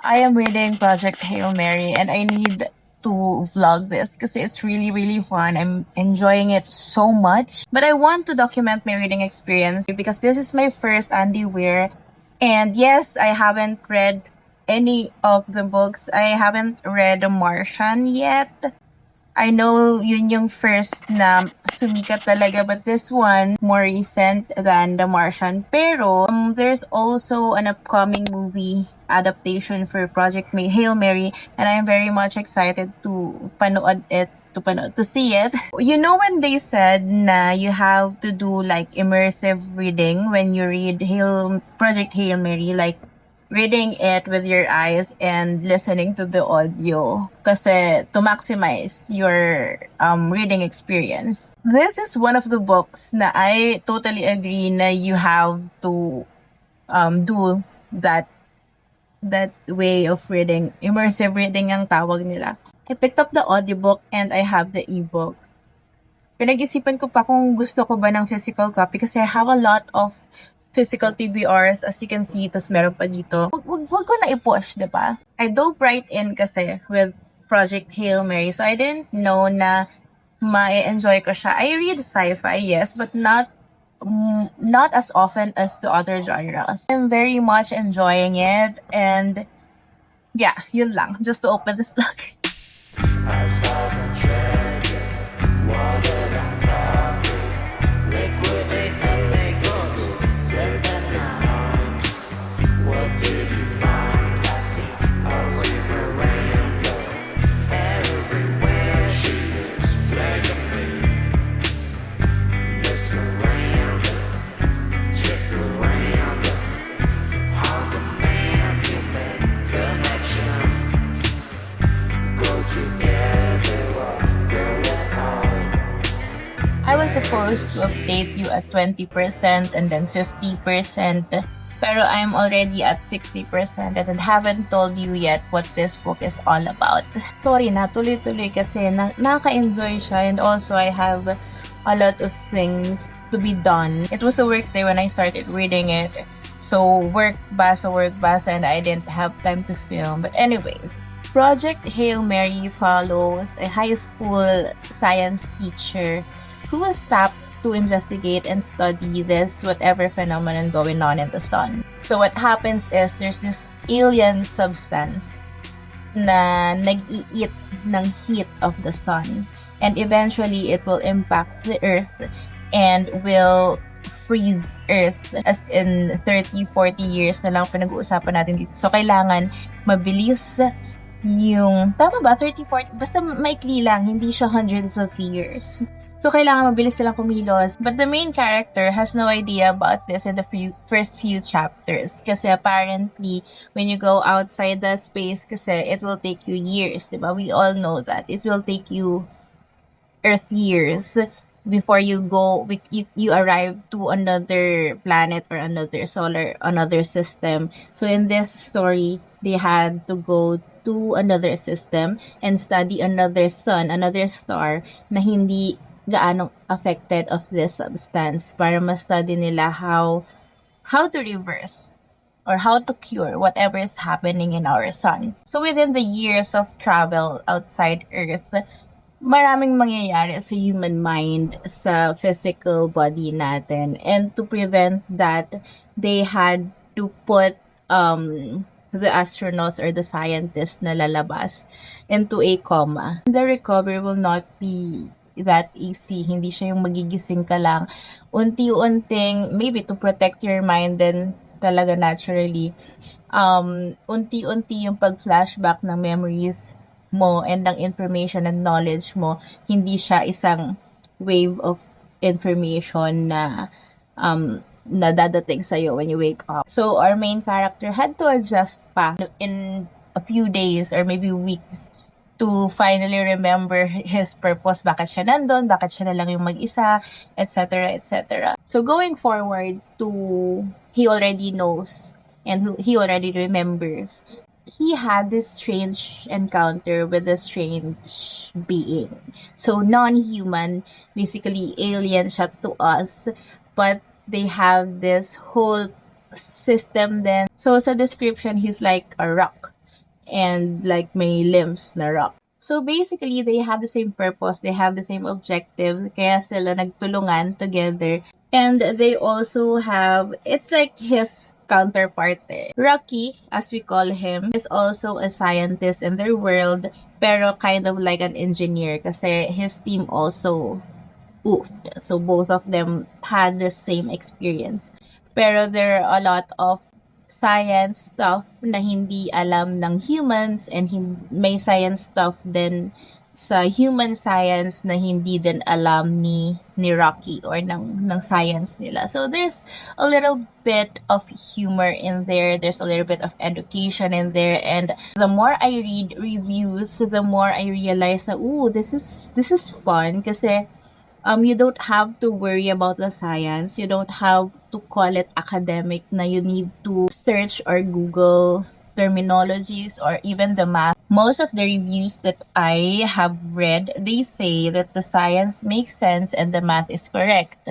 I am reading Project Hail Mary and I need to vlog this because it's really, really fun. I'm enjoying it so much. But I want to document my reading experience because this is my first Andy Weir. And yes, I haven't read any of the books. I haven't read The Martian yet. I know yun yung first na sumikat talaga, but this one more recent than The Martian. Pero there's also an upcoming movie adaptation for Project Hail Mary, and I'm very much excited to to see it. You know when they said na you have to do like immersive reading when you read Project Hail Mary, like reading it with your eyes and listening to the audio kasi to maximize your reading experience. This is one of the books na I totally agree na you have to do that way of reading. Immersive reading ang tawag nila. I picked up the audiobook and I have the ebook. Pinag-isipan ko pa kung gusto ko ba ng physical copy kasi I have a lot of physical TBRs, as you can see, tas meron pa dito. Wag ko na i-push, diba? I dove right in kasi with Project Hail Mary, so I didn't know na ma-enjoy ko siya. I read sci-fi, yes, but not as often as the other genres. I'm very much enjoying it, and yeah, yun lang. Just to open this vlog. I saw the treasure, water and coffee, liquidate the bagels, flip the nights. What did you find? I see Miranda. Everywhere she is begging me. Miss Miranda, check Miranda. How the man-human connection go together or go apart. I was supposed to update you at 20% and then 50%, pero I'm already at 60% and I haven't told you yet what this book is all about. Sorry na, tuloy-tuloy kasi nakaka-enjoy siya, and also I have a lot of things to be done. It was a work day when I started reading it. So work basa, and I didn't have time to film. But anyways, Project Hail Mary follows a high school science teacher who was tapped to investigate and study this whatever phenomenon going on in the sun. So what happens is there's this alien substance na nag-i-eat ng heat of the sun, and eventually it will impact the earth and will freeze earth, as in 30-40 years na lang pinag-uusapan natin dito. So kailangan mabilis yung, tama ba? 30-40, basta maikli lang, hindi siya hundreds of years. So, kailangan mabilis silang kumilos. But the main character has no idea about this in the first few chapters. Kasi apparently, when you go outside the space, kasi it will take you years, diba? We all know that. It will take you Earth years before you arrive to another planet or another system. So, in this story, they had to go to another system and study another sun, another star na hindi gaano affected of this substance para ma-study nila how to reverse or how to cure whatever is happening in our sun. So within the years of travel outside Earth, maraming mangyayari sa human mind, sa physical body natin. And to prevent that, they had to put the astronauts or the scientists na lalabas into a coma. The recovery will not be that easy. Hindi siya yung magigising ka lang. Unti-unting, maybe to protect your mind then talaga naturally, unti-unti yung pag-flashback ng memories mo and ng information and knowledge mo. Hindi siya isang wave of information na dadating sa'yo when you wake up. So, our main character had to adjust pa in a few days or maybe weeks to finally remember his purpose, bakit siya nandun, bakit siya na lang yung mag-isa, etc., etc. So, going forward he already knows and he already remembers. He had this strange encounter with a strange being. So, non-human, basically alien siya to us, but they have this whole system then. So, sa description, he's like a rock and like may limbs na rock. So basically, they have the same purpose, they have the same objective, kaya sila nagtulungan together. And they also have, it's like his counterpart eh. Rocky, as we call him, is also a scientist in their world, pero kind of like an engineer kasi his team also oofed. So both of them had the same experience. Pero there are a lot of science stuff na hindi alam ng humans and may science stuff din sa human science na hindi din alam ni Rocky or ng science nila. So there's a little bit of humor in there. There's a little bit of education in there, and the more I read reviews, the more I realize that this is fun kasi you don't have to worry about the science. You don't have to call it academic na you need to search or Google terminologies or even the math. Most of the reviews that I have read, they say that the science makes sense and the math is correct.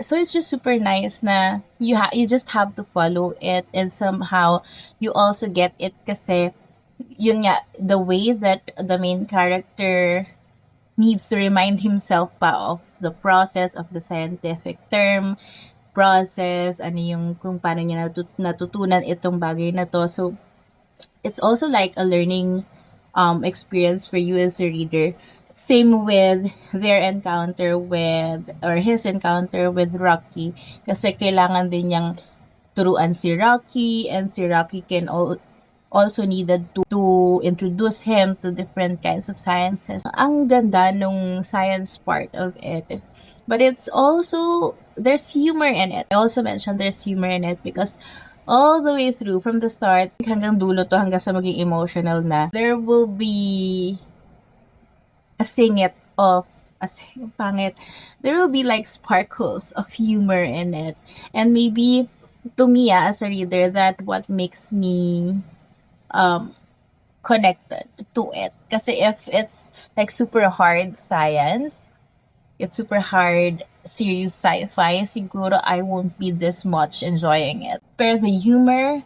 So it's just super nice na you just have to follow it, and somehow you also get it kasi yun nga, the way that the main character needs to remind himself pa of the process of the scientific term, process, ano yung kung paano niya natutunan itong bagay na to. So, it's also like a learning experience for you as a reader. Same with their encounter with, or his encounter with Rocky. Kasi kailangan din niyang turuan si Rocky, and si Rocky can also needed to introduce him to different kinds of sciences. Ang ganda nung science part of it. But it's also, there's humor in it. I also mentioned there's humor in it because all the way through, from the start hanggang dulo to, hanggang sa maging emotional na, there will be a singit of pangit. There will be like sparkles of humor in it. And maybe to me as a reader, that what makes me connected to it. Kasi if it's like super hard science, it's super hard serious sci-fi, siguro I won't be this much enjoying it. Pero the humor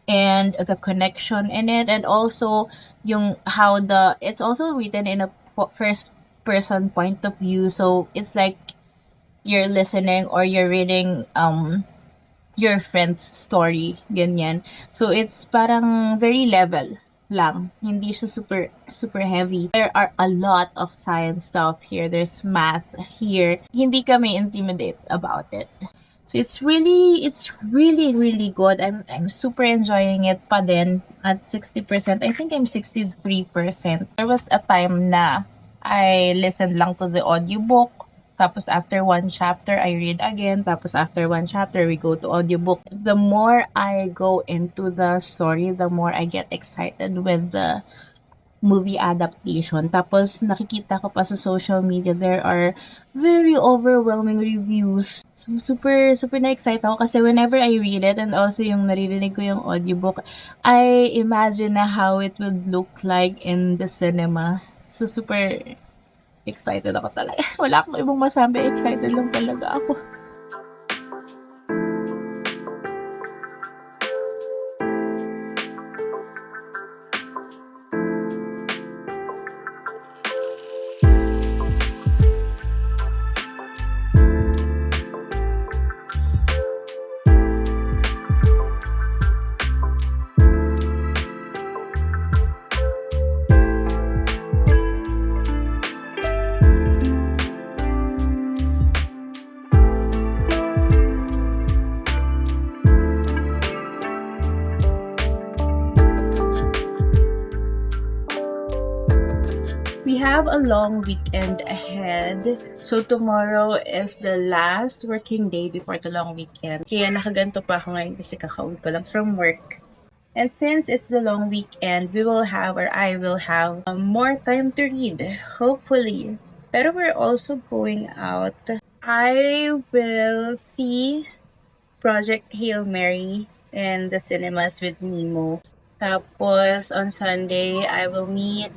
and the connection in it, and also yung how it's also written in a first person point of view, so it's like you're listening or you're reading your friend's story, ganyan. So it's parang very level lang. Hindi siya super heavy. There are a lot of science stuff here. There's math here. Hindi kami intimidate about it. So it's really good. I'm super enjoying it pa din at 60%. I think I'm 63%. There was a time na I listened lang to the audiobook. Tapos after one chapter, I read again. Tapos after one chapter, we go to audiobook. The more I go into the story, the more I get excited with the movie adaptation. Tapos nakikita ko pa sa social media, there are very overwhelming reviews. So super na-excite ako kasi whenever I read it, and also yung naririnig ko yung audiobook, I imagine na how it would look like in the cinema. So super excited ako talaga. Wala akong ibang masabi. Excited lang talaga ako. We have a long weekend ahead. So tomorrow is the last working day before the long weekend. Kaya nakaganto pa ako ngayon kasi kakauwi ko lang from work. And since it's the long weekend, I will have more time to read, hopefully. Pero we're also going out. I will see Project Hail Mary in the cinemas with Nemo. Tapos, on Sunday, we will meet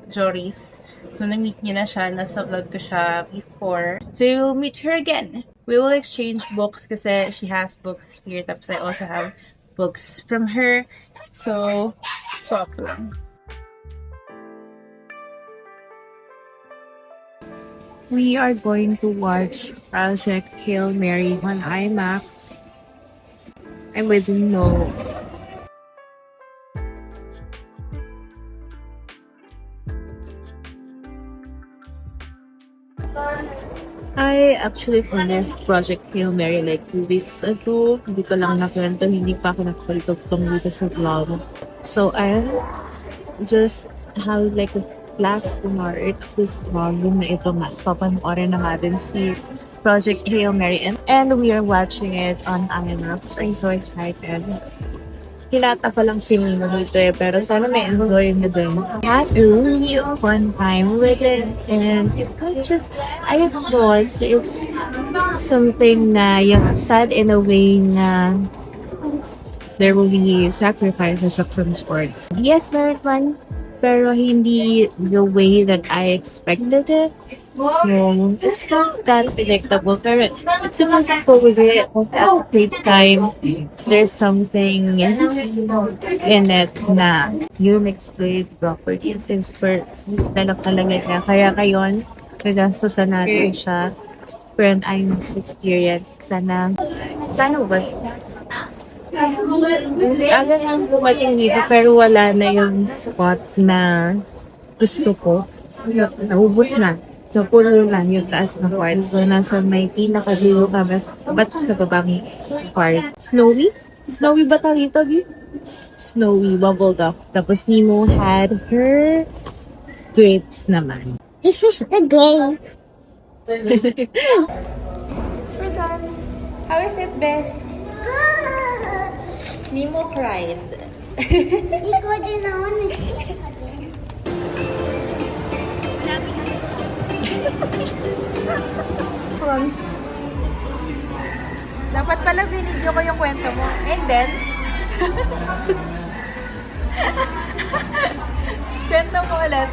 Joris. So, na-meet niyo na siya. Nasa vlog ko siya before. So, you will meet her again. We will exchange books kasi she has books here. Tapos, I also have books from her. So, swap lang. We are going to watch Project Hail Mary on IMAX. I'm with No. I actually finished Project Hail Mary like 2 weeks ago. Hindi ko lang nakwento, hindi pa ako nakapalitugtong dito sa vlog. So, I just have like a class tomorrow. This volume na ito nga. Papanoorin na natin si Project Hail Mary. And we are watching it on IMAX. I'm so excited. Hinata ko lang si Mimo dito pero sana may enjoy nyo din. Had a really fun time with it and it's not just, I thought it's something na yung sad in a way na there will be sacrifices of some sorts. Yes, meron man, pero hindi the way that I expected it. So, it's not that predictable. Pero it's supposed to go with it. At the same time, there's something in it na yung explain properly since first develop talaga niya. Kaya ngayon, nagastusan natin siya. Friend, I'm experienced. Sana ba? Aga nang dumating dito pero wala na yung spot na gusto ko. Naubos na. Napuno lang yung taas na part. So, nasa may pinaka-dulo kami. Ba't sa babang part? Snowy? Snowy ba tawag ito? Snowy bubblegum. Tapos Nemo had her grapes naman. This is the game. We're done. How is it, Be? Good. Nemo cried. Ikaw din naman. Prawns. Dapat pala binidyo ko yung kwento mo. And then, kwento mo ulit.